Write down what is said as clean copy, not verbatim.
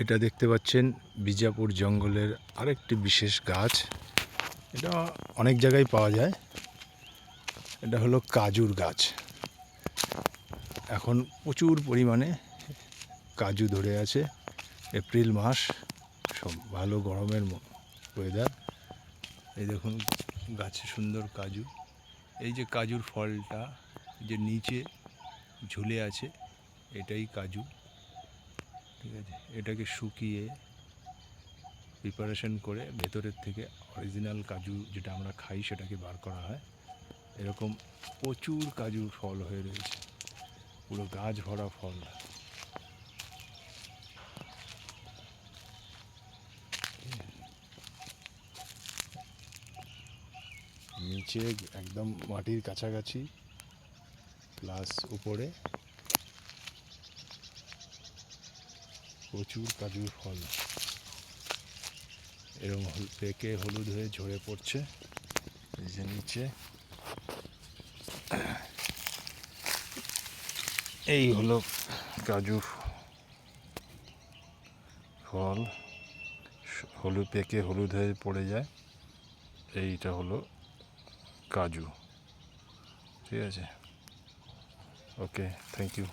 এটা দেখতে পাচ্ছেন বিজাপুর জঙ্গলের আরেকটি বিশেষ গাছ। এটা অনেক জায়গায় পাওয়া যায়। এটা হলো কাজুর গাছ। এখন প্রচুর পরিমাণে কাজু ধরে আছে। এপ্রিল মাস, সব ভালো গরমের ওয়েদার। এই দেখুন গাছে সুন্দর কাজু। এই যে কাজুর ফলটা যে নিচে ঝুলে আছে, এটাই কাজু। ঠিক আছে, এটাকে শুকিয়ে প্রিপারেশন করে ভেতরের থেকে অরিজিনাল কাজু যেটা আমরা খাই সেটাকে বার করা হয়। এরকম প্রচুর কাজুর ফল হয়ে রয়েছে, পুরো গাছ ভরা ফল। নিচে একদম মাটির কাছাকাছি, প্লাস উপরে প্রচুর কাজুর ফল এরকম পেকে হলুদ হয়ে ঝরে পড়ছে। এই যে নিচে, এই হলো কাজু ফল, হলুদ পেকে হলুদ হয়ে পড়ে যায়। এইটা হলো কাজু। ঠিক আছে, ওকে, থ্যাংক ইউ।